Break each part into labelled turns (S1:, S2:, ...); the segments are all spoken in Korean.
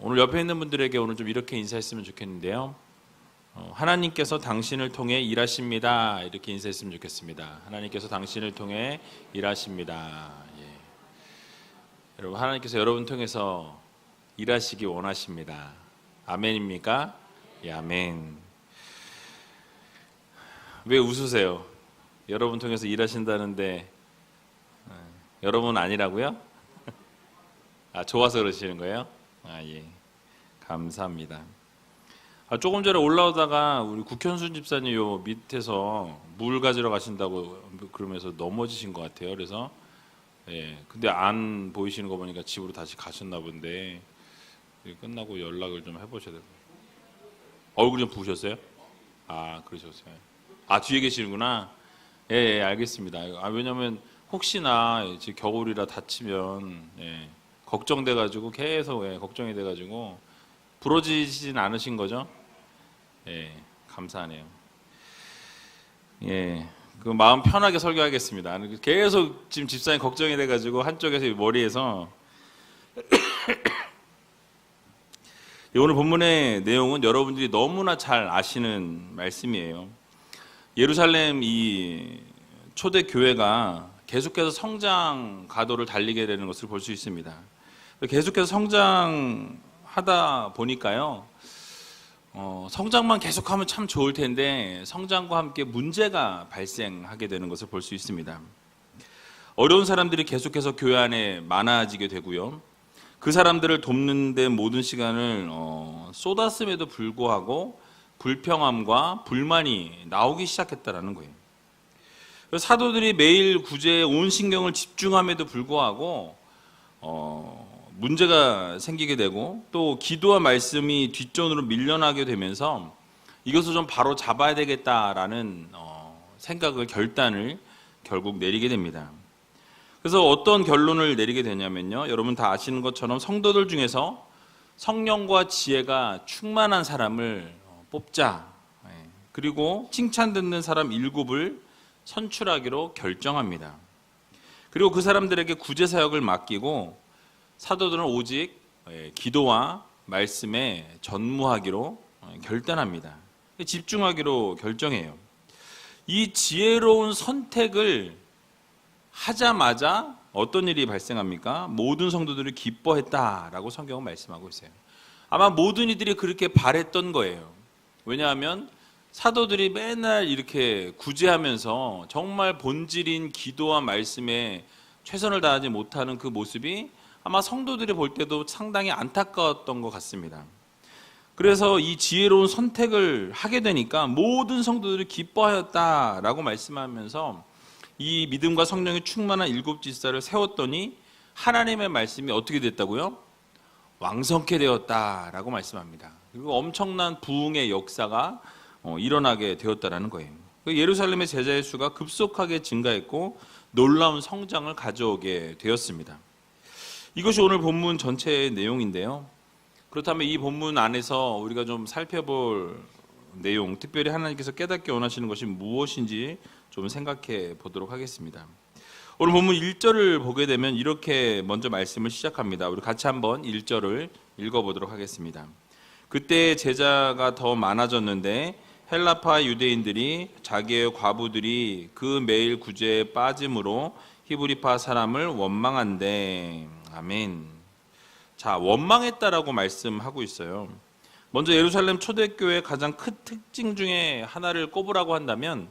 S1: 오늘 옆에 있는 분들에게 오늘 좀 이렇게 인사했으면 좋겠는데요. 하나님께서 당신을 통해 일하십니다. 이렇게 인사했으면 좋겠습니다. 하나님께서 당신을 통해 일하십니다. 예. 여러분, 하나님께서 여러분 통해서 일하시기 원하십니다. 아멘입니까? 예, 아멘. 왜 웃으세요? 여러분 통해서 일하신다는데 여러분 아니라고요? 좋아서 그러시는 거예요? 예. 감사합니다. 조금 전에 올라오다가 우리 국현순 집사님 요 밑에서 물 가지러 가신다고 그러면서 넘어지신 것 같아요. 그래서 예. 근데 안 보이시는 거 보니까 집으로 다시 가셨나 본데 끝나고 연락을 좀 해보셔야 돼요. 얼굴 좀 부으셨어요? 그러셨어요. 뒤에 계시는구나. 예, 알겠습니다. 왜냐면 혹시나 이제 겨울이라 다치면 걱정돼가지고 계속 걱정이 돼가지고 부러지진 않으신 거죠? 예, 감사하네요. 예, 그 마음 편하게 설교하겠습니다. 계속 지금 집사님 걱정이 돼가지고 한쪽에서 머리에서 오늘 본문의 내용은 여러분들이 너무나 잘 아시는 말씀이에요. 예루살렘 이 초대 교회가 계속해서 성장 가도를 달리게 되는 것을 볼 수 있습니다. 계속해서 성장하다 보니까요, 성장만 계속하면 참 좋을 텐데 성장과 함께 문제가 발생하게 되는 것을 볼 수 있습니다. 어려운 사람들이 계속해서 교회 안에 많아지게 되고요, 그 사람들을 돕는 데 모든 시간을 쏟았음에도 불구하고 불평함과 불만이 나오기 시작했다라는 거예요. 사도들이 매일 구제에 온 신경을 집중함에도 불구하고 문제가 생기게 되고 또 기도와 말씀이 뒷전으로 밀려나게 되면서 이것을 좀 바로 잡아야 되겠다라는 생각을 결단을 결국 내리게 됩니다. 그래서 어떤 결론을 내리게 되냐면요, 여러분 다 아시는 것처럼 성도들 중에서 성령과 지혜가 충만한 사람을 뽑자, 그리고 칭찬 듣는 사람 7을 선출하기로 결정합니다. 그리고 그 사람들에게 구제 사역을 맡기고 사도들은 오직 기도와 말씀에 전무하기로 결단합니다. 집중하기로 결정해요. 이 지혜로운 선택을 하자마자 어떤 일이 발생합니까? 모든 성도들이 기뻐했다라고 성경은 말씀하고 있어요. 아마 모든 이들이 그렇게 바랬던 거예요. 왜냐하면 사도들이 맨날 이렇게 구제하면서 정말 본질인 기도와 말씀에 최선을 다하지 못하는 그 모습이 아마 성도들이 볼 때도 상당히 안타까웠던 것 같습니다. 그래서 이 지혜로운 선택을 하게 되니까 모든 성도들이 기뻐하였다라고 말씀하면서 이 믿음과 성령이 충만한 7 지사를 세웠더니 하나님의 말씀이 어떻게 됐다고요? 왕성케 되었다라고 말씀합니다. 그리고 엄청난 부흥의 역사가 일어나게 되었다라는 거예요. 예루살렘의 제자의 수가 급속하게 증가했고 놀라운 성장을 가져오게 되었습니다. 이것이 오늘 본문 전체의 내용인데요. 그렇다면 이 본문 안에서 우리가 좀 살펴볼 내용, 특별히 하나님께서 깨닫게 원하시는 것이 무엇인지 좀 생각해 보도록 하겠습니다. 오늘 본문 1절을 보게 되면 이렇게 먼저 말씀을 시작합니다. 우리 같이 한번 1절을 읽어보도록 하겠습니다. 그때 제자가 더 많아졌는데 헬라파 유대인들이 자기의 과부들이 그 매일 구제에 빠짐으로 히브리파 사람을 원망한대. 아멘. 자, 원망했다라고 말씀하고 있어요. 먼저 예루살렘 초대교회의 가장 큰 특징 중에 하나를 꼽으라고 한다면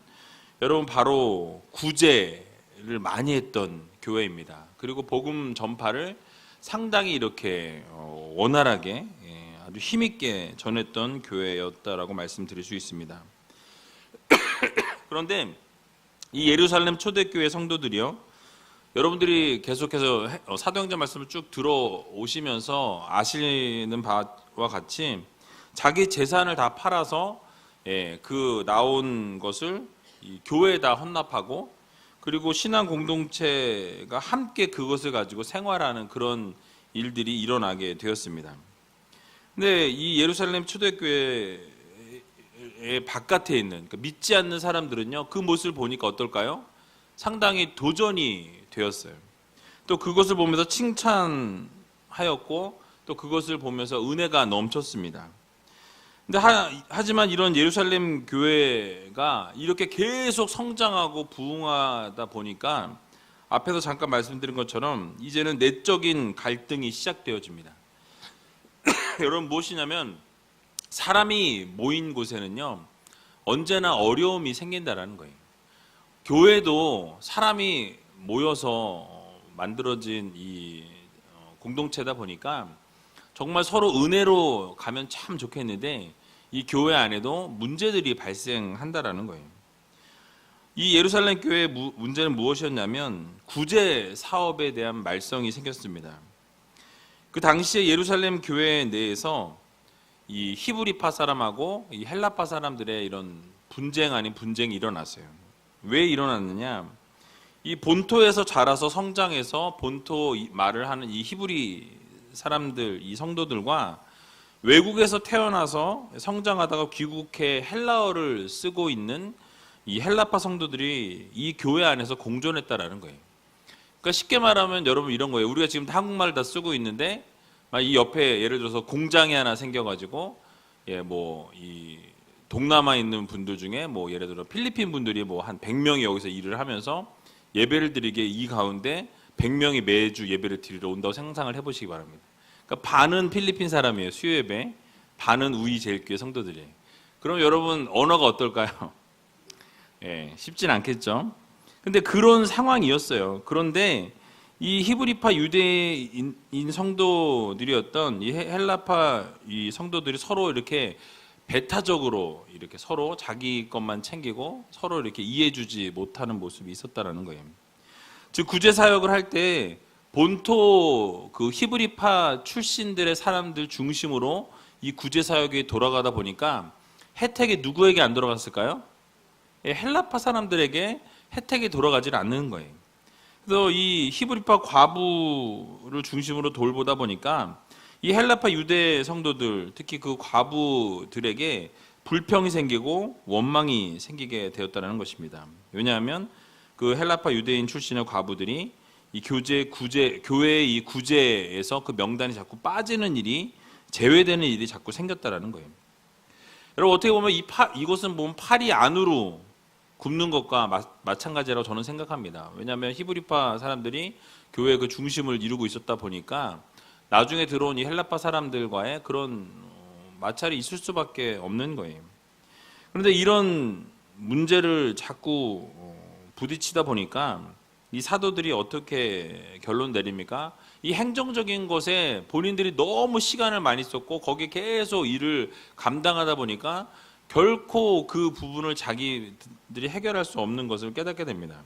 S1: 여러분 바로 구제를 많이 했던 교회입니다. 그리고 복음 전파를 상당히 이렇게 원활하게 아주 힘있게 전했던 교회였다라고 말씀드릴 수 있습니다. 그런데 이 예루살렘 초대교회 성도들이요, 여러분들이 계속해서 사도행전 말씀을 쭉 들어오시면서 아시는 바와 같이 자기 재산을 다 팔아서 그 나온 것을 이 교회에다 헌납하고 그리고 신앙 공동체가 함께 그것을 가지고 생활하는 그런 일들이 일어나게 되었습니다. 근데 이 예루살렘 초대교회의 바깥에 있는, 그러니까 믿지 않는 사람들은요, 그 모습을 보니까 어떨까요? 상당히 도전이 되었어요. 또 그것을 보면서 칭찬하였고 또 그것을 보면서 은혜가 넘쳤습니다. 근데 하지만 이런 예루살렘 교회가 이렇게 계속 성장하고 부흥하다 보니까 앞에서 잠깐 말씀드린 것처럼 이제는 내적인 갈등이 시작되어집니다. 여러분, 무엇이냐면 사람이 모인 곳에는요 언제나 어려움이 생긴다라는 거예요. 교회도 사람이 모여서 만들어진 이 공동체다 보니까 정말 서로 은혜로 가면 참 좋겠는데 이 교회 안에도 문제들이 발생한다라는 거예요. 이 예루살렘 교회의 문제는 무엇이었냐면 구제 사업에 대한 말썽이 생겼습니다. 그 당시에 예루살렘 교회 내에서 이 히브리파 사람하고 이 헬라파 사람들의 이런 분쟁 아닌 분쟁이 일어났어요. 왜 일어났느냐? 이 본토에서 자라서 성장해서 본토 말을 하는 이 히브리 사람들, 이 성도들과 외국에서 태어나서 성장하다가 귀국해 헬라어를 쓰고 있는 이 헬라파 성도들이 이 교회 안에서 공존했다라는 거예요. 그러니까 쉽게 말하면 여러분 이런 거예요. 우리가 지금 한국말을 다 쓰고 있는데 이 옆에 예를 들어서 공장이 하나 생겨가지고 이 동남아에 있는 분들 중에 예를 들어 필리핀 분들이 한 100명이 여기서 일을 하면서 예배를 드리게 이 가운데 100명이 매주 예배를 드리러 온다고 상상을 해보시기 바랍니다. 그러니까 반은 필리핀 사람이에요. 수요 예배. 반은 우이 제일교회 성도들이에요. 그럼 여러분 언어가 어떨까요? 쉽진 않겠죠. 근데 그런 상황이었어요. 그런데 이 히브리파 유대인 성도들이었던 이 헬라파 이 성도들이 서로 이렇게 배타적으로 이렇게 서로 자기 것만 챙기고 서로 이렇게 이해주지 못하는 모습이 있었다라는 거예요. 즉 구제 사역을 할 때 본토 그 히브리파 출신들의 사람들 중심으로 이 구제 사역이 돌아가다 보니까 혜택이 누구에게 안 돌아갔을까요? 헬라파 사람들에게 혜택이 돌아가질 않는 거예요. 그래서 이 히브리파 과부를 중심으로 돌보다 보니까 이 헬라파 유대 성도들, 특히 그 과부들에게 불평이 생기고 원망이 생기게 되었다는 것입니다. 왜냐하면 그 헬라파 유대인 출신의 과부들이 이 교회의 이 구제에서 그 명단이 자꾸 빠지는 일이, 제외되는 일이 자꾸 생겼다라는 거예요. 여러분 어떻게 보면 이것은 보면 팔이 안으로 굽는 것과 마찬가지라고 저는 생각합니다. 왜냐하면 히브리파 사람들이 교회의 그 중심을 이루고 있었다 보니까 나중에 들어온 이 헬라파 사람들과의 그런 마찰이 있을 수밖에 없는 거예요. 그런데 이런 문제를 자꾸 부딪히다 보니까 이 사도들이 어떻게 결론 내립니까? 이 행정적인 것에 본인들이 너무 시간을 많이 썼고 거기에 계속 일을 감당하다 보니까 결코 그 부분을 자기들이 해결할 수 없는 것을 깨닫게 됩니다.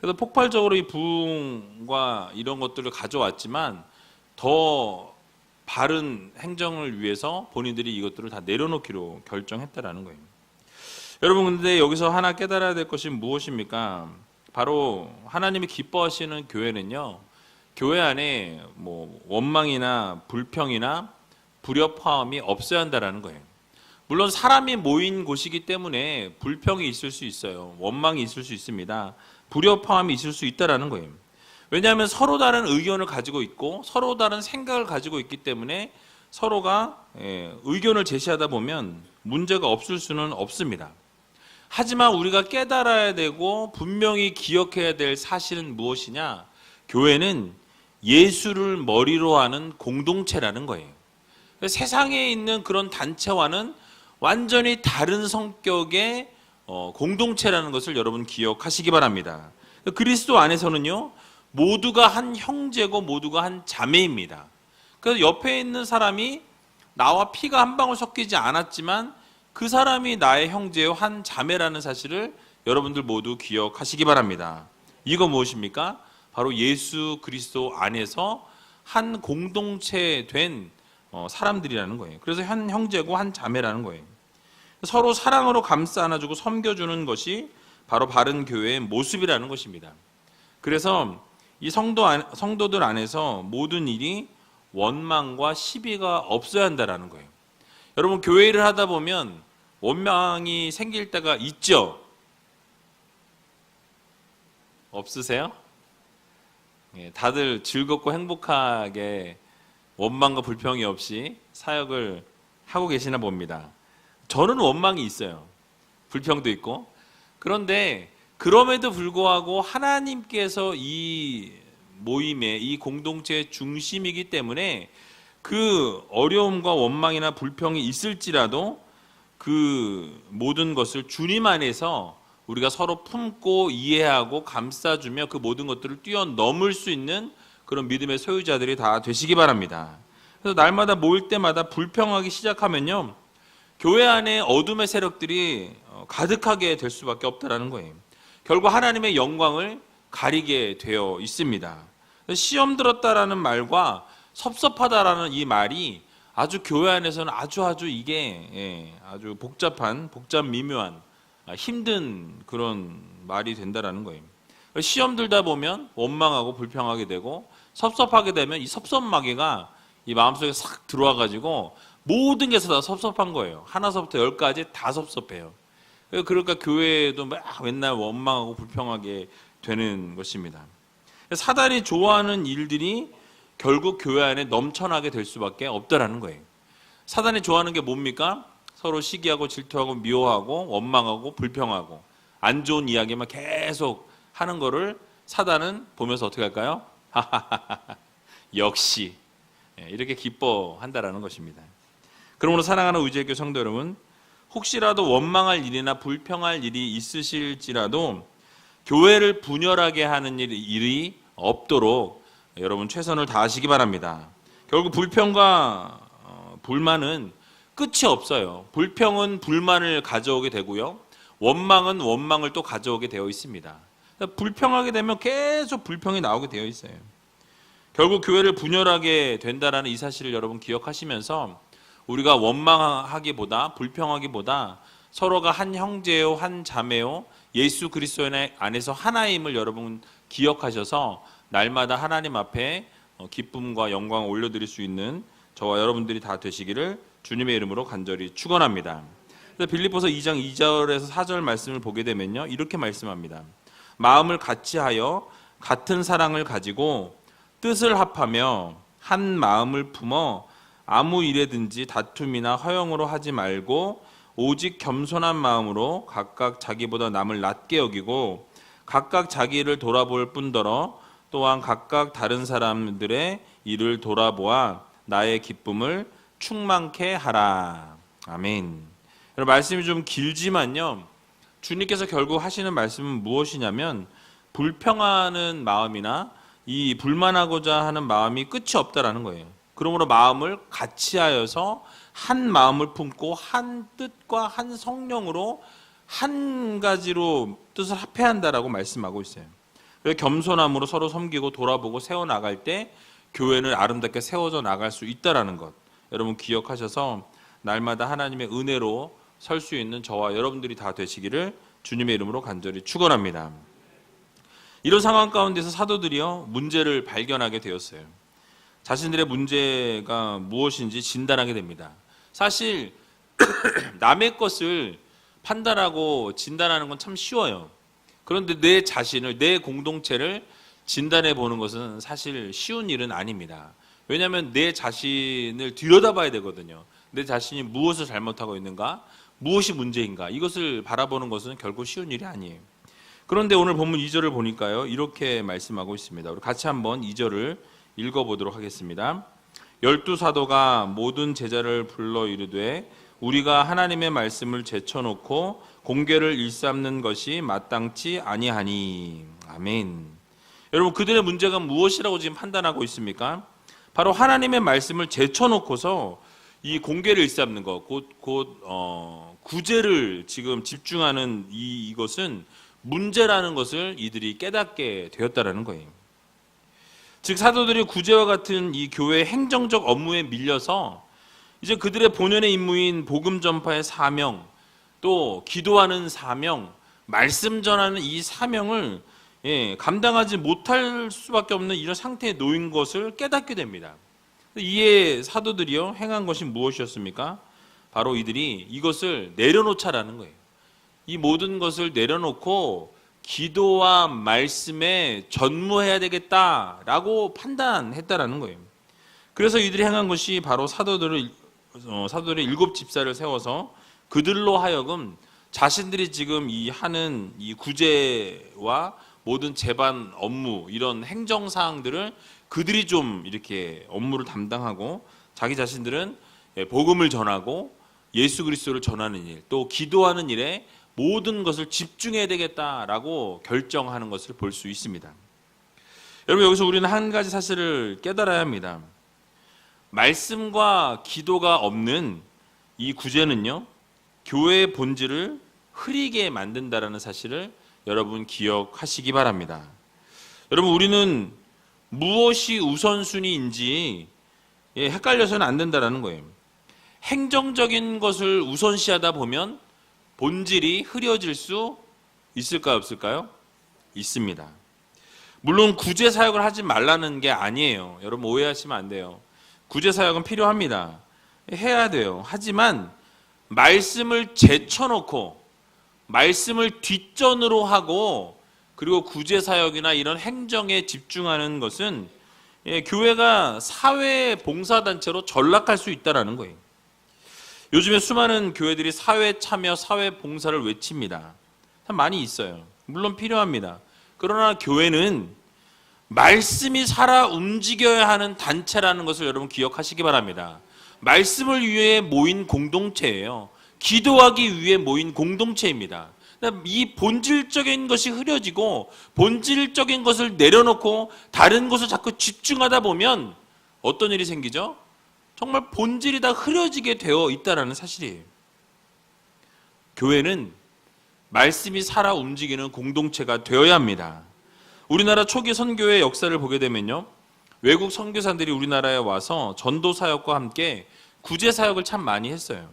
S1: 그래서 폭발적으로 이 부흥과 이런 것들을 가져왔지만 더 바른 행정을 위해서 본인들이 이것들을 다 내려놓기로 결정했다라는 거예요. 여러분 근데 여기서 하나 깨달아야 될 것이 무엇입니까? 바로 하나님이 기뻐하시는 교회는요, 교회 안에 원망이나 불평이나 불협화음이 없어야 한다라는 거예요. 물론 사람이 모인 곳이기 때문에 불평이 있을 수 있어요. 원망이 있을 수 있습니다. 불협화음이 있을 수 있다라는 거예요. 왜냐하면 서로 다른 의견을 가지고 있고 서로 다른 생각을 가지고 있기 때문에 서로가 의견을 제시하다 보면 문제가 없을 수는 없습니다. 하지만 우리가 깨달아야 되고 분명히 기억해야 될 사실은 무엇이냐? 교회는 예수를 머리로 하는 공동체라는 거예요. 세상에 있는 그런 단체와는 완전히 다른 성격의 공동체라는 것을 여러분 기억하시기 바랍니다. 그리스도 안에서는요, 모두가 한 형제고 모두가 한 자매입니다. 그래서 옆에 있는 사람이 나와 피가 한 방울 섞이지 않았지만 그 사람이 나의 형제요 한 자매라는 사실을 여러분들 모두 기억하시기 바랍니다. 이거 무엇입니까? 바로 예수 그리스도 안에서 한 공동체 된 사람들이라는 거예요. 그래서 한 형제고 한 자매라는 거예요. 서로 사랑으로 감싸 안아주고 섬겨주는 것이 바로 바른 교회의 모습이라는 것입니다. 그래서 이 성도들 안에서 모든 일이 원망과 시비가 없어야 한다는 거예요. 여러분 교회 일을 하다 보면 원망이 생길 때가 있죠? 없으세요? 다들 즐겁고 행복하게 원망과 불평이 없이 사역을 하고 계시나 봅니다. 저는 원망이 있어요. 불평도 있고. 그런데 그럼에도 불구하고 하나님께서 이 모임의 이 공동체의 중심이기 때문에 그 어려움과 원망이나 불평이 있을지라도 그 모든 것을 주님 안에서 우리가 서로 품고 이해하고 감싸주며 그 모든 것들을 뛰어넘을 수 있는 그런 믿음의 소유자들이 다 되시기 바랍니다. 그래서 날마다 모일 때마다 불평하기 시작하면요, 교회 안에 어둠의 세력들이 가득하게 될 수밖에 없다라는 거예요. 결국 하나님의 영광을 가리게 되어 있습니다. 시험 들었다라는 말과 섭섭하다라는 이 말이 아주 교회 안에서는 아주 이게 아주 복잡 미묘한 힘든 그런 말이 된다라는 거예요. 시험 들다 보면 원망하고 불평하게 되고 섭섭하게 되면 이 섭섭마귀가 이 마음속에 싹 들어와 가지고 모든 게 다 섭섭한 거예요. 하나서부터 열까지 다 섭섭해요. 그러니까 교회에도 막 맨날 원망하고 불평하게 되는 것입니다. 사단이 좋아하는 일들이 결국 교회 안에 넘쳐나게 될 수밖에 없다라는 거예요. 사단이 좋아하는 게 뭡니까? 서로 시기하고 질투하고 미워하고 원망하고 불평하고 안 좋은 이야기만 계속 하는 거를 사단은 보면서 어떻게 할까요? 역시 이렇게 기뻐한다라는 것입니다. 그러므로 사랑하는 의지의 성도 여러분, 혹시라도 원망할 일이나 불평할 일이 있으실지라도 교회를 분열하게 하는 일이 없도록 여러분 최선을 다하시기 바랍니다. 결국 불평과 불만은 끝이 없어요. 불평은 불만을 가져오게 되고요, 원망은 원망을 또 가져오게 되어 있습니다. 불평하게 되면 계속 불평이 나오게 되어 있어요. 결국 교회를 분열하게 된다라는 이 사실을 여러분 기억하시면서 우리가 원망하기보다 불평하기보다 서로가 한 형제요 한 자매요 예수 그리스도 안에서 하나임을 여러분 기억하셔서 날마다 하나님 앞에 기쁨과 영광을 올려드릴 수 있는 저와 여러분들이 다 되시기를 주님의 이름으로 간절히 축원합니다. 빌립보서 2장 2절에서 4절 말씀을 보게 되면요, 이렇게 말씀합니다. 마음을 같이하여 같은 사랑을 가지고 뜻을 합하며 한 마음을 품어 아무 일에든지 다툼이나 허영으로 하지 말고 오직 겸손한 마음으로 각각 자기보다 남을 낮게 여기고 각각 자기를 돌아볼 뿐더러 또한 각각 다른 사람들의 일을 돌아보아 나의 기쁨을 충만케 하라. 아멘. 여러분, 말씀이 좀 길지만요, 주님께서 결국 하시는 말씀은 무엇이냐면 불평하는 마음이나 이 불만하고자 하는 마음이 끝이 없다라는 거예요. 그러므로 마음을 같이하여서 한 마음을 품고 한 뜻과 한 성령으로 한 가지로 뜻을 합해야 한다라고 말씀하고 있어요. 그래서 겸손함으로 서로 섬기고 돌아보고 세워나갈 때 교회는 아름답게 세워져 나갈 수 있다라는 것 여러분 기억하셔서 날마다 하나님의 은혜로 설 수 있는 저와 여러분들이 다 되시기를 주님의 이름으로 간절히 축원합니다. 이런 상황 가운데서 사도들이요, 문제를 발견하게 되었어요. 자신들의 문제가 무엇인지 진단하게 됩니다. 사실 남의 것을 판단하고 진단하는 건 참 쉬워요. 그런데 내 자신을, 내 공동체를 진단해 보는 것은 사실 쉬운 일은 아닙니다. 왜냐하면 내 자신을 들여다봐야 되거든요. 내 자신이 무엇을 잘못하고 있는가, 무엇이 문제인가, 이것을 바라보는 것은 결국 쉬운 일이 아니에요. 그런데 오늘 본문 2절을 보니까요, 이렇게 말씀하고 있습니다. 우리 같이 한번 2절을 읽어보도록 하겠습니다. 12사도가 모든 제자를 불러 이르되 우리가 하나님의 말씀을 제쳐놓고 공개를 일삼는 것이 마땅치 아니하니. 아멘. 여러분, 그들의 문제가 무엇이라고 지금 판단하고 있습니까? 바로 하나님의 말씀을 제쳐놓고서 이 공개를 일삼는 것, 구제를 지금 집중하는 이것은 문제라는 것을 이들이 깨닫게 되었다라는 거예요. 즉 사도들이 구제와 같은 이 교회의 행정적 업무에 밀려서 이제 그들의 본연의 임무인 복음 전파의 사명, 또 기도하는 사명, 말씀 전하는 이 사명을 감당하지 못할 수밖에 없는 이런 상태에 놓인 것을 깨닫게 됩니다. 이에 사도들이요 행한 것이 무엇이었습니까? 바로 이들이 이것을 내려놓자라는 거예요. 이 모든 것을 내려놓고 기도와 말씀에 전무해야 되겠다라고 판단했다라는 거예요. 그래서 이들이 행한 것이 바로 사도들의 일곱 집사를 세워서 그들로 하여금 자신들이 지금 하는 이 구제와 모든 재반 업무, 이런 행정 사항들을 그들이 좀 이렇게 업무를 담당하고, 자기 자신들은 복음을 전하고 예수 그리스도를 전하는 일, 또 기도하는 일에 모든 것을 집중해야 되겠다라고 결정하는 것을 볼 수 있습니다. 여러분, 여기서 우리는 한 가지 사실을 깨달아야 합니다. 말씀과 기도가 없는 이 구제는요, 교회의 본질을 흐리게 만든다라는 사실을 여러분 기억하시기 바랍니다. 여러분, 우리는 무엇이 우선순위인지 헷갈려서는 안 된다라는 거예요. 행정적인 것을 우선시하다 보면 본질이 흐려질 수 있을까요, 없을까요? 있습니다. 물론 구제 사역을 하지 말라는 게 아니에요. 여러분, 오해하시면 안 돼요. 구제 사역은 필요합니다. 해야 돼요. 하지만 말씀을 제쳐놓고 말씀을 뒷전으로 하고 그리고 구제 사역이나 이런 행정에 집중하는 것은 교회가 사회 봉사단체로 전락할 수 있다는 거예요. 요즘에 수많은 교회들이 사회 참여, 사회 봉사를 외칩니다. 참 많이 있어요. 물론 필요합니다. 그러나 교회는 말씀이 살아 움직여야 하는 단체라는 것을 여러분 기억하시기 바랍니다. 말씀을 위해 모인 공동체예요. 기도하기 위해 모인 공동체입니다. 이 본질적인 것이 흐려지고 본질적인 것을 내려놓고 다른 것을 자꾸 집중하다 보면 어떤 일이 생기죠? 정말 본질이 다 흐려지게 되어 있다는 사실이에요. 교회는 말씀이 살아 움직이는 공동체가 되어야 합니다. 우리나라 초기 선교의 역사를 보게 되면요, 외국 선교사들이 우리나라에 와서 전도 사역과 함께 구제 사역을 참 많이 했어요.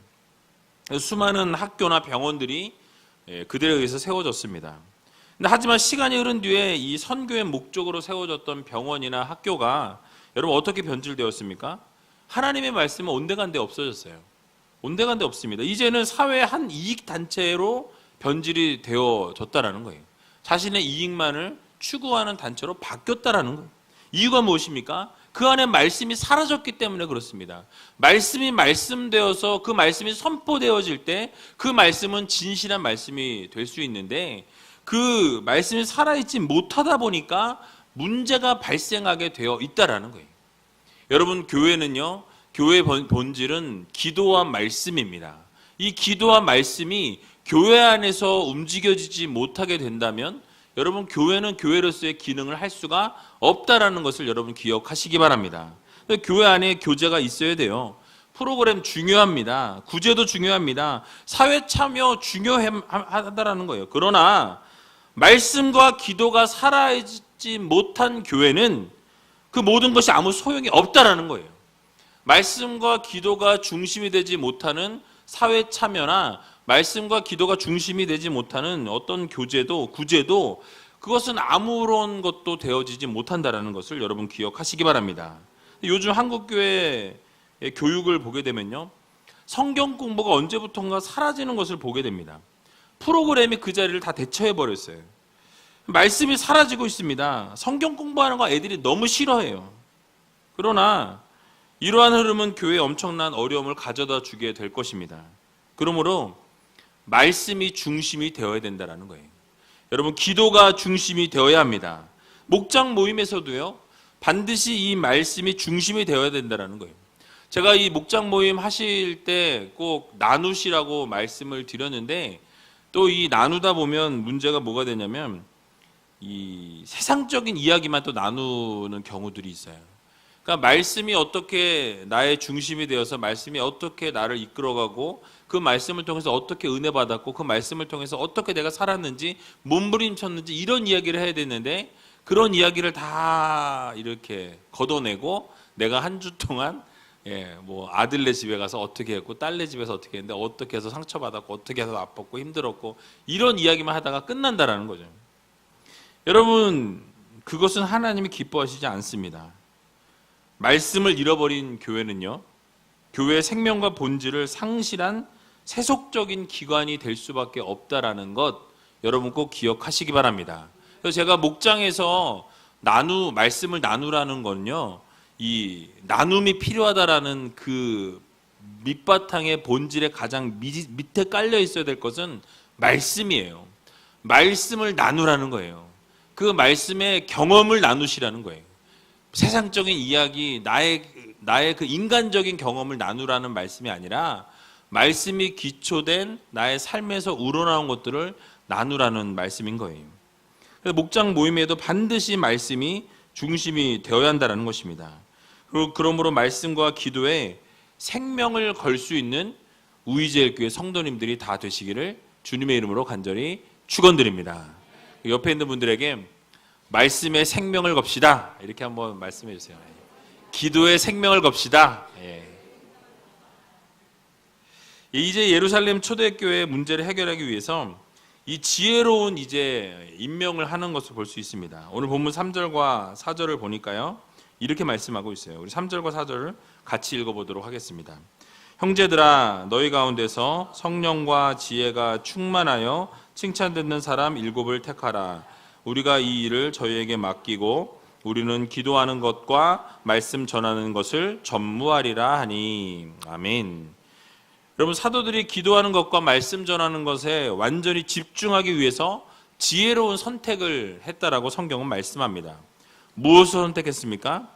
S1: 수많은 학교나 병원들이 그들에 의해서 세워졌습니다. 하지만 시간이 흐른 뒤에 이 선교의 목적으로 세워졌던 병원이나 학교가 여러분 어떻게 변질되었습니까? 하나님의 말씀은 온데간데 없어졌어요. 온데간데 없습니다. 이제는 사회의 한 이익단체로 변질이 되어졌다는 거예요. 자신의 이익만을 추구하는 단체로 바뀌었다는 거예요. 이유가 무엇입니까? 그 안에 말씀이 사라졌기 때문에 그렇습니다. 말씀이 말씀되어서 그 말씀이 선포되어질 때 그 말씀은 진실한 말씀이 될 수 있는데, 그 말씀이 살아있지 못하다 보니까 문제가 발생하게 되어 있다는 거예요. 여러분, 교회는요, 교회의 본질은 기도와 말씀입니다. 이 기도와 말씀이 교회 안에서 움직여지지 못하게 된다면 여러분, 교회는 교회로서의 기능을 할 수가 없다라는 것을 여러분 기억하시기 바랍니다. 교회 안에 교제가 있어야 돼요. 프로그램 중요합니다. 구제도 중요합니다. 사회 참여 중요하다라는 거예요. 그러나 말씀과 기도가 살아있지 못한 교회는 그 모든 것이 아무 소용이 없다라는 거예요. 말씀과 기도가 중심이 되지 못하는 사회 참여나 말씀과 기도가 중심이 되지 못하는 어떤 교제도 구제도 그것은 아무런 것도 되어지지 못한다는 것을 여러분 기억하시기 바랍니다. 요즘 한국교회 교육을 보게 되면요, 성경 공부가 언제부턴가 사라지는 것을 보게 됩니다. 프로그램이 그 자리를 다 대처해버렸어요. 말씀이 사라지고 있습니다. 성경 공부하는 거 애들이 너무 싫어해요. 그러나 이러한 흐름은 교회에 엄청난 어려움을 가져다 주게 될 것입니다. 그러므로 말씀이 중심이 되어야 된다는 거예요. 여러분, 기도가 중심이 되어야 합니다. 목장 모임에서도요, 반드시 이 말씀이 중심이 되어야 된다는 거예요. 제가 이 목장 모임 하실 때 꼭 나누시라고 말씀을 드렸는데, 또 이 나누다 보면 문제가 뭐가 되냐면 이 세상적인 이야기만 또 나누는 경우들이 있어요. 그러니까 말씀이 어떻게 나의 중심이 되어서 말씀이 어떻게 나를 이끌어가고 그 말씀을 통해서 어떻게 은혜 받았고 그 말씀을 통해서 어떻게 내가 살았는지 몸부림쳤는지 이런 이야기를 해야 되는데, 그런 이야기를 다 이렇게 걷어내고 내가 한 주 동안 뭐 아들네 집에 가서 어떻게 했고 딸네 집에서 어떻게 했는데 어떻게 해서 상처받았고 어떻게 해서 아팠고 힘들었고 이런 이야기만 하다가 끝난다라는 거죠. 여러분, 그것은 하나님이 기뻐하시지 않습니다. 말씀을 잃어버린 교회는요, 교회의 생명과 본질을 상실한 세속적인 기관이 될 수밖에 없다라는 것 여러분 꼭 기억하시기 바랍니다. 그래서 제가 목장에서 말씀을 나누라는 건요, 이 나눔이 필요하다라는 그 밑바탕의 본질의 가장 밑에 깔려 있어야 될 것은 말씀이에요. 말씀을 나누라는 거예요. 그 말씀의 경험을 나누시라는 거예요. 세상적인 이야기, 나의 그 인간적인 경험을 나누라는 말씀이 아니라 말씀이 기초된 나의 삶에서 우러나온 것들을 나누라는 말씀인 거예요. 그래서 목장 모임에도 반드시 말씀이 중심이 되어야 한다는 것입니다. 그리고 그러므로 말씀과 기도에 생명을 걸 수 있는 우이제일교회 성도님들이 다 되시기를 주님의 이름으로 간절히 축원드립니다. 옆에 있는 분들에게 말씀에 생명을 겁시다 이렇게 한번 말씀해 주세요. 기도에 생명을 겁시다. 이제 예루살렘 초대교회의 문제를 해결하기 위해서 이 지혜로운 이제 임명을 하는 것을 볼 수 있습니다. 오늘 본문 3절과 4절을 보니까요, 이렇게 말씀하고 있어요. 우리 3절과 4절을 같이 읽어보도록 하겠습니다. 형제들아, 너희 가운데서 성령과 지혜가 충만하여 칭찬 듣는 사람 7을 택하라. 우리가 이 일을 저희에게 맡기고 우리는 기도하는 것과 말씀 전하는 것을 전무하리라 하니. 아멘. 여러분, 사도들이 기도하는 것과 말씀 전하는 것에 완전히 집중하기 위해서 지혜로운 선택을 했다라고 성경은 말씀합니다. 무엇을 선택했습니까?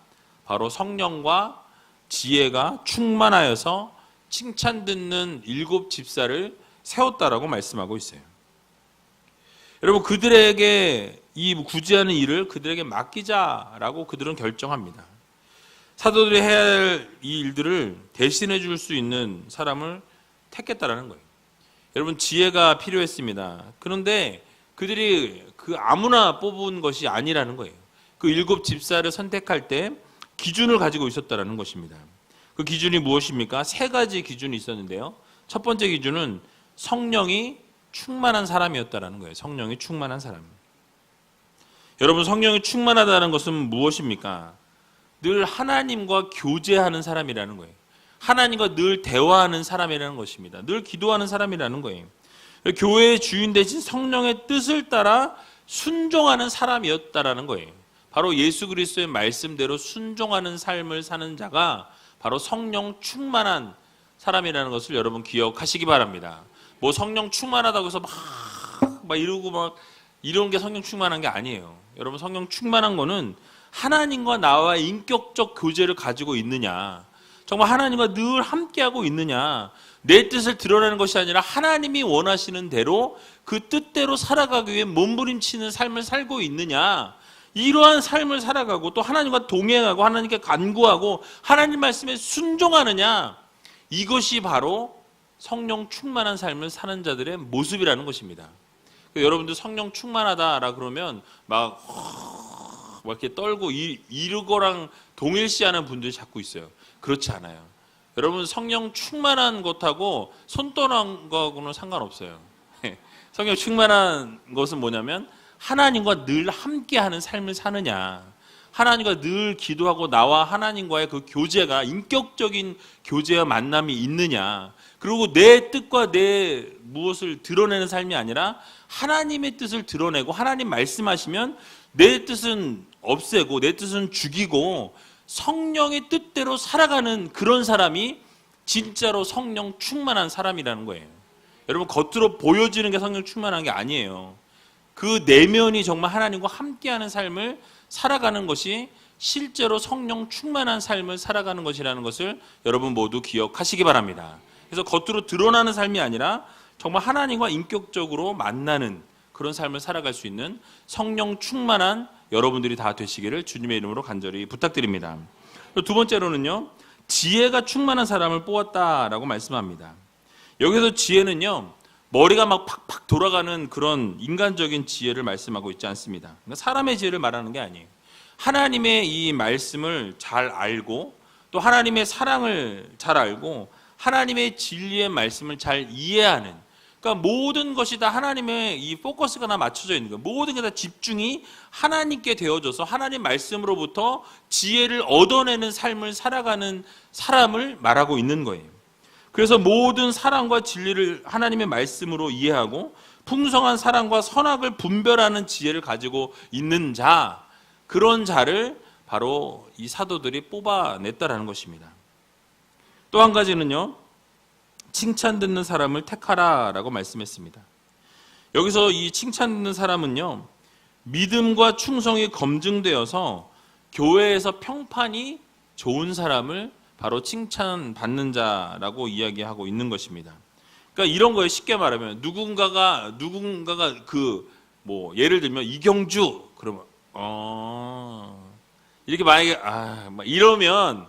S1: 바로 성령과 지혜가 충만하여서 칭찬 듣는 7 집사를 세웠다라고 말씀하고 있어요. 여러분, 그들에게 이 구제하는 일을 그들에게 맡기자라고 그들은 결정합니다. 사도들이 해야 할 이 일들을 대신해 줄 수 있는 사람을 택했다라는 거예요. 여러분, 지혜가 필요했습니다. 그런데 그들이 그 아무나 뽑은 것이 아니라는 거예요. 그 7 집사를 선택할 때 기준을 가지고 있었다라는 것입니다. 그 기준이 무엇입니까? 3가지 기준이 있었는데요. 첫 번째 기준은 성령이 충만한 사람이었다라는 거예요. 성령이 충만한 사람. 여러분, 성령이 충만하다는 것은 무엇입니까? 늘 하나님과 교제하는 사람이라는 거예요. 하나님과 늘 대화하는 사람이라는 것입니다. 늘 기도하는 사람이라는 거예요. 교회의 주인 대신 성령의 뜻을 따라 순종하는 사람이었다라는 거예요. 바로 예수 그리스도의 말씀대로 순종하는 삶을 사는 자가 바로 성령 충만한 사람이라는 것을 여러분 기억하시기 바랍니다. 뭐 성령 충만하다고 해서 막 이러고 막 이런 게 성령 충만한 게 아니에요. 여러분, 성령 충만한 거는 하나님과 나와의 인격적 교제를 가지고 있느냐, 정말 하나님과 늘 함께하고 있느냐, 내 뜻을 드러내는 것이 아니라 하나님이 원하시는 대로 그 뜻대로 살아가기 위해 몸부림치는 삶을 살고 있느냐, 이러한 삶을 살아가고 또 하나님과 동행하고 하나님께 간구하고 하나님 말씀에 순종하느냐, 이것이 바로 성령 충만한 삶을 사는 자들의 모습이라는 것입니다. 여러분들 성령 충만하다라 그러면 막 이렇게 떨고 이거랑 동일시하는 분들이 자꾸 있어요. 그렇지 않아요. 여러분, 성령 충만한 것하고 손 떠난 거하고는 상관없어요. 성령 충만한 것은 뭐냐면 하나님과 늘 함께하는 삶을 사느냐, 하나님과 늘 기도하고 나와 하나님과의 그 교제가 인격적인 교제와 만남이 있느냐, 그리고 내 뜻과 내 무엇을 드러내는 삶이 아니라 하나님의 뜻을 드러내고 하나님 말씀하시면 내 뜻은 없애고 내 뜻은 죽이고 성령의 뜻대로 살아가는 그런 사람이 진짜로 성령 충만한 사람이라는 거예요. 여러분, 겉으로 보여지는 게 성령 충만한 게 아니에요. 그 내면이 정말 하나님과 함께하는 삶을 살아가는 것이 실제로 성령 충만한 삶을 살아가는 것이라는 것을 여러분 모두 기억하시기 바랍니다. 그래서 겉으로 드러나는 삶이 아니라 정말 하나님과 인격적으로 만나는 그런 삶을 살아갈 수 있는 성령 충만한 여러분들이 다 되시기를 주님의 이름으로 간절히 부탁드립니다. 두 번째로는요, 지혜가 충만한 사람을 뽑았다라고 말씀합니다. 여기서 지혜는요, 머리가 막 팍팍 돌아가는 그런 인간적인 지혜를 말씀하고 있지 않습니다. 그러니까 사람의 지혜를 말하는 게 아니에요. 하나님의 이 말씀을 잘 알고 또 하나님의 사랑을 잘 알고 하나님의 진리의 말씀을 잘 이해하는, 그러니까 모든 것이 다 하나님의 이 포커스가 다 맞춰져 있는 거예요. 모든 게 다 집중이 하나님께 되어져서 하나님 말씀으로부터 지혜를 얻어내는 삶을 살아가는 사람을 말하고 있는 거예요. 그래서 모든 사랑과 진리를 하나님의 말씀으로 이해하고 풍성한 사랑과 선악을 분별하는 지혜를 가지고 있는 자, 그런 자를 바로 이 사도들이 뽑아냈다라는 것입니다. 또 한 가지는요, 칭찬 듣는 사람을 택하라라고 말씀했습니다. 여기서 이 칭찬 듣는 사람은요, 믿음과 충성이 검증되어서 교회에서 평판이 좋은 사람을 바로 칭찬받는 자라고 이야기하고 있는 것입니다. 그러니까 이런 거에 쉽게 말하면 누군가가 예를 들면 이경주 그러면 이렇게 만약에 이러면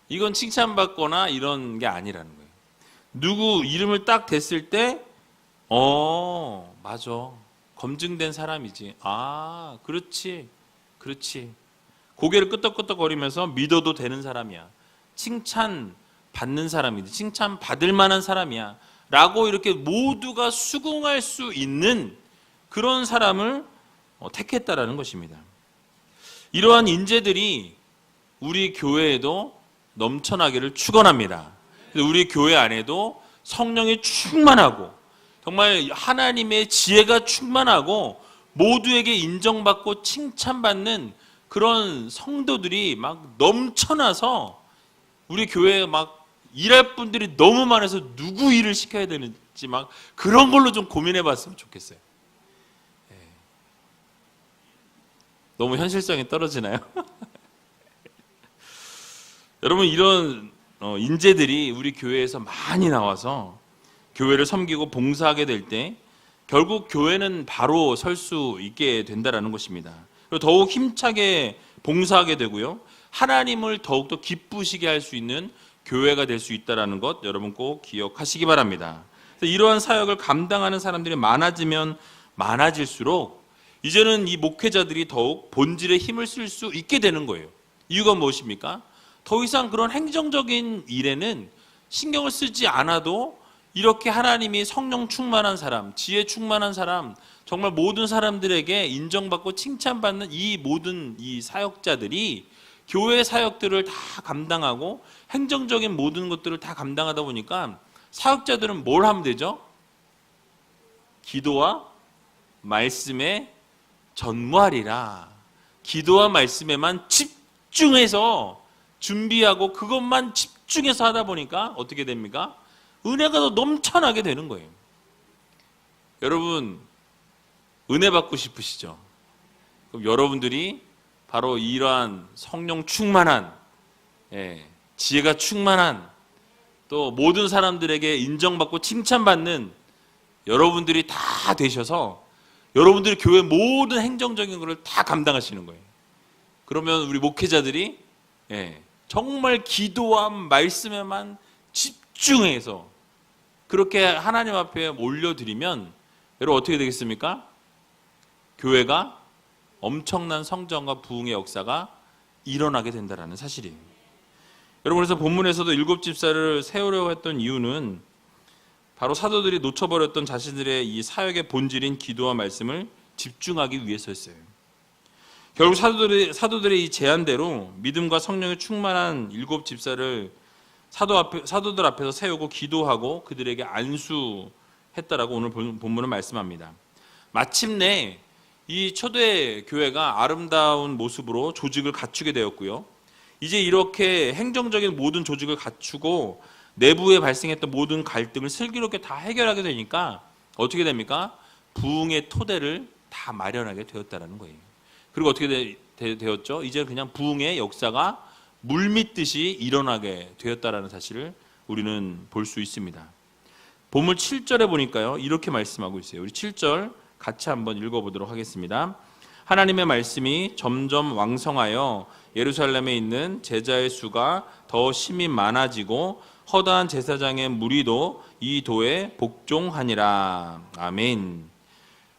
S1: 이건 칭찬받거나 이런 게 아니라는 거예요. 누구 이름을 딱 댔을 때 맞아. 검증된 사람이지. 그렇지. 고개를 끄덕끄덕거리면서 믿어도 되는 사람이야. 칭찬 받는 사람이지. 칭찬 받을 만한 사람이야. 라고 이렇게 모두가 수긍할 수 있는 그런 사람을 택했다라는 것입니다. 이러한 인재들이 우리 교회에도 넘쳐나기를 축원합니다. 우리 교회 안에도 성령이 충만하고 정말 하나님의 지혜가 충만하고 모두에게 인정받고 칭찬받는 그런 성도들이 막 넘쳐나서 우리 교회에 막 일할 분들이 너무 많아서 누구 일을 시켜야 되는지 막 그런 걸로 좀 고민해 봤으면 좋겠어요. 너무 현실성이 떨어지나요? 여러분, 이런 인재들이 우리 교회에서 많이 나와서 교회를 섬기고 봉사하게 될 때 결국 교회는 바로 설 수 있게 된다는 것입니다. 그리고 더욱 힘차게 봉사하게 되고요, 하나님을 더욱더 기쁘시게 할 수 있는 교회가 될 수 있다는 것 여러분 꼭 기억하시기 바랍니다. 이러한 사역을 감당하는 사람들이 많아지면 많아질수록 이제는 이 목회자들이 더욱 본질의 힘을 쓸 수 있게 되는 거예요. 이유가 무엇입니까? 더 이상 그런 행정적인 일에는 신경을 쓰지 않아도 이렇게 하나님이 성령 충만한 사람, 지혜 충만한 사람, 정말 모든 사람들에게 인정받고 칭찬받는 이 모든 이 사역자들이 교회 사역들을 다 감당하고 행정적인 모든 것들을 다 감당하다 보니까 사역자들은 뭘 하면 되죠? 기도와 말씀에 전무하리라. 기도와 말씀에만 집중해서 준비하고 그것만 집중해서 하다 보니까 어떻게 됩니까? 은혜가 더 넘쳐나게 되는 거예요. 여러분, 은혜 받고 싶으시죠? 그럼 여러분들이 바로 이러한 성령 충만한, 지혜가 충만한, 또 모든 사람들에게 인정받고 칭찬받는 여러분들이 다 되셔서 여러분들이 교회 모든 행정적인 것을 다 감당하시는 거예요. 그러면 우리 목회자들이 정말 기도와 말씀에만 집중해서 그렇게 하나님 앞에 올려드리면 여러분 어떻게 되겠습니까? 교회가 엄청난 성장과 부흥의 역사가 일어나게 된다는 사실이에요. 여러분, 그래서 본문에서도 7 집사를 세우려고 했던 이유는 바로 사도들이 놓쳐버렸던 자신들의 이 사역의 본질인 기도와 말씀을 집중하기 위해서였어요. 결국 사도들의 이 제안대로 믿음과 성령에 충만한 7 집사를 사도들 앞에서 세우고 기도하고 그들에게 안수했다라고 오늘 본문은 말씀합니다. 마침내 이 초대 교회가 아름다운 모습으로 조직을 갖추게 되었고요. 이제 이렇게 행정적인 모든 조직을 갖추고 내부에 발생했던 모든 갈등을 슬기롭게 다 해결하게 되니까 어떻게 됩니까? 부흥의 토대를 다 마련하게 되었다는 거예요. 그리고 어떻게 되었죠? 이제 그냥 부흥의 역사가 물밀듯이 일어나게 되었다는 사실을 우리는 볼 수 있습니다. 본문 7절에 보니까요, 이렇게 말씀하고 있어요. 우리 7절 같이 한번 읽어보도록 하겠습니다. 하나님의 말씀이 점점 왕성하여 예루살렘에 있는 제자의 수가 더 심히 많아지고 허다한 제사장의 무리도 이 도에 복종하니라. 아멘.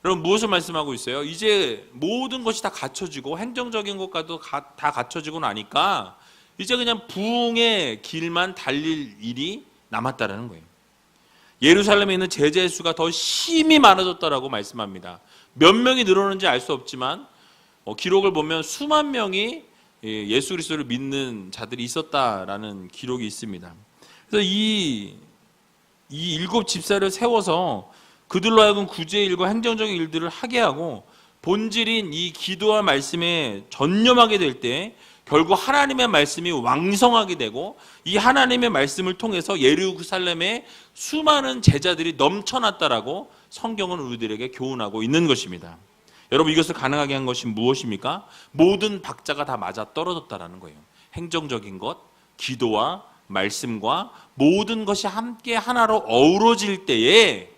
S1: 여러분, 무엇을 말씀하고 있어요? 이제 모든 것이 다 갖춰지고 행정적인 것과도 다 갖춰지고 나니까 이제 그냥 부흥의 길만 달릴 일이 남았다라는 거예요. 예루살렘에 있는 제자의 수가 더 심히 많아졌다라고 말씀합니다. 몇 명이 늘어났는지 알 수 없지만 기록을 보면 수만 명이 예수 그리스도를 믿는 자들이 있었다라는 기록이 있습니다. 그래서 이 7 집사를 세워서 그들로 하여금 구제의 일과 행정적인 일들을 하게 하고 본질인 이 기도와 말씀에 전념하게 될 때 결국 하나님의 말씀이 왕성하게 되고 이 하나님의 말씀을 통해서 예루살렘에 수많은 제자들이 넘쳐났다라고 성경은 우리들에게 교훈하고 있는 것입니다. 여러분, 이것을 가능하게 한 것이 무엇입니까? 모든 박자가 다 맞아 떨어졌다라는 거예요. 행정적인 것, 기도와 말씀과 모든 것이 함께 하나로 어우러질 때에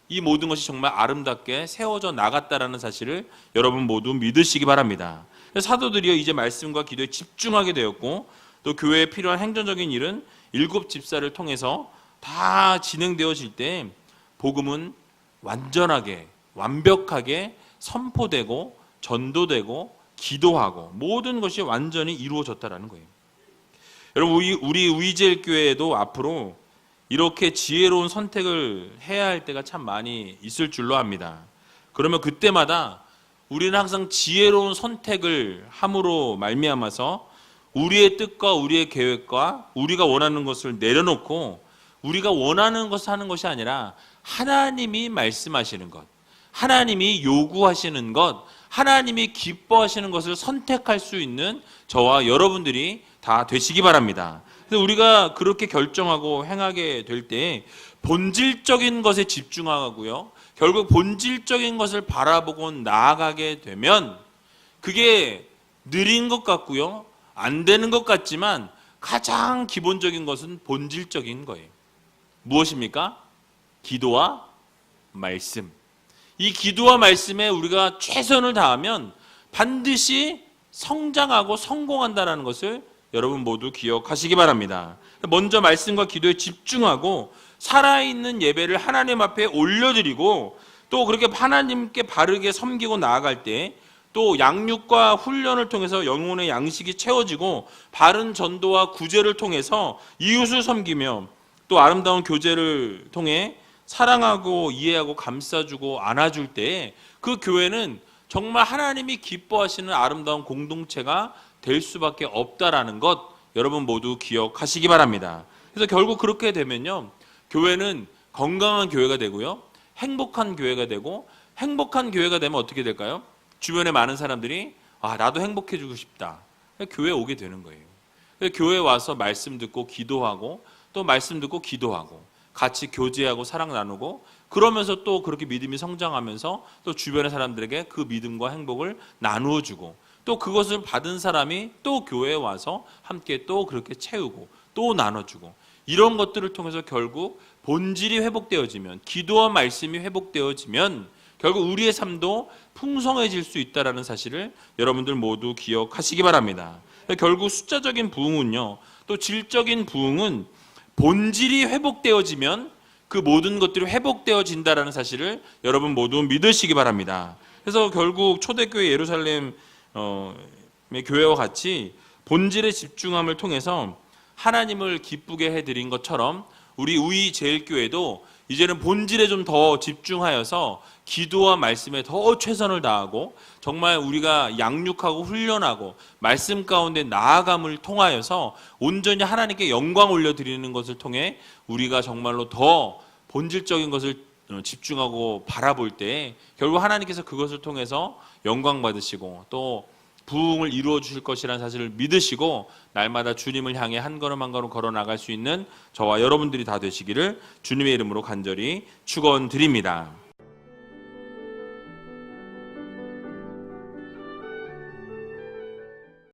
S1: 이 모든 것이 정말 아름답게 세워져 나갔다라는 사실을 여러분 모두 믿으시기 바랍니다. 사도들이요, 이제 말씀과 기도에 집중하게 되었고, 또 교회에 필요한 행정적인 일은 7 집사를 통해서 다 진행되어질 때 복음은 완전하게 완벽하게 선포되고 전도되고 기도하고 모든 것이 완전히 이루어졌다라는 거예요. 여러분, 우리 우이젤교회에도 앞으로 이렇게 지혜로운 선택을 해야 할 때가 참 많이 있을 줄로 압니다. 그러면 그때마다 우리는 항상 지혜로운 선택을 함으로 말미암아서 우리의 뜻과 우리의 계획과 우리가 원하는 것을 내려놓고 우리가 원하는 것을 하는 것이 아니라 하나님이 말씀하시는 것, 하나님이 요구하시는 것, 하나님이 기뻐하시는 것을 선택할 수 있는 저와 여러분들이 다 되시기 바랍니다. 그래서 우리가 그렇게 결정하고 행하게 될 때 본질적인 것에 집중하고요, 결국 본질적인 것을 바라보고 나아가게 되면 그게 느린 것 같고요, 안 되는 것 같지만 가장 기본적인 것은 본질적인 거예요. 무엇입니까? 기도와 말씀. 이 기도와 말씀에 우리가 최선을 다하면 반드시 성장하고 성공한다는 것을 여러분 모두 기억하시기 바랍니다. 먼저 말씀과 기도에 집중하고 살아있는 예배를 하나님 앞에 올려드리고 또 그렇게 하나님께 바르게 섬기고 나아갈 때 또 양육과 훈련을 통해서 영혼의 양식이 채워지고 바른 전도와 구제를 통해서 이웃을 섬기며 또 아름다운 교제를 통해 사랑하고 이해하고 감싸주고 안아줄 때 그 교회는 정말 하나님이 기뻐하시는 아름다운 공동체가 될 수밖에 없다라는 것 여러분 모두 기억하시기 바랍니다. 그래서 결국 그렇게 되면요, 교회는 건강한 교회가 되고요, 행복한 교회가 되고, 행복한 교회가 되면 어떻게 될까요? 주변에 많은 사람들이 나도 행복해지고 싶다, 교회에 오게 되는 거예요. 교회에 와서 말씀 듣고 기도하고 또 말씀 듣고 기도하고 같이 교제하고 사랑 나누고 그러면서 또 그렇게 믿음이 성장하면서 또 주변의 사람들에게 그 믿음과 행복을 나누어 주고 또 그것을 받은 사람이 또 교회에 와서 함께 또 그렇게 채우고 또 나눠주고 이런 것들을 통해서 결국 본질이 회복되어지면, 기도와 말씀이 회복되어지면 결국 우리의 삶도 풍성해질 수 있다는 사실을 여러분들 모두 기억하시기 바랍니다. 결국 숫자적인 부흥은요, 또 질적인 부흥은 본질이 회복되어지면 그 모든 것들이 회복되어진다는 사실을 여러분 모두 믿으시기 바랍니다. 그래서 결국 초대교회 예루살렘 교회와 같이 본질에 집중함을 통해서 하나님을 기쁘게 해드린 것처럼 우리 우이제일교회도 이제는 본질에 좀 더 집중하여서 기도와 말씀에 더 최선을 다하고 정말 우리가 양육하고 훈련하고 말씀 가운데 나아감을 통하여서 온전히 하나님께 영광 올려드리는 것을 통해 우리가 정말로 더 본질적인 것을 집중하고 바라볼 때 결국 하나님께서 그것을 통해서 영광 받으시고 또 부흥을 이루어 주실 것이라는 사실을 믿으시고 날마다 주님을 향해 한 걸음 한 걸음 걸어 나갈 수 있는 저와 여러분들이 다 되시기를 주님의 이름으로 간절히 축원드립니다.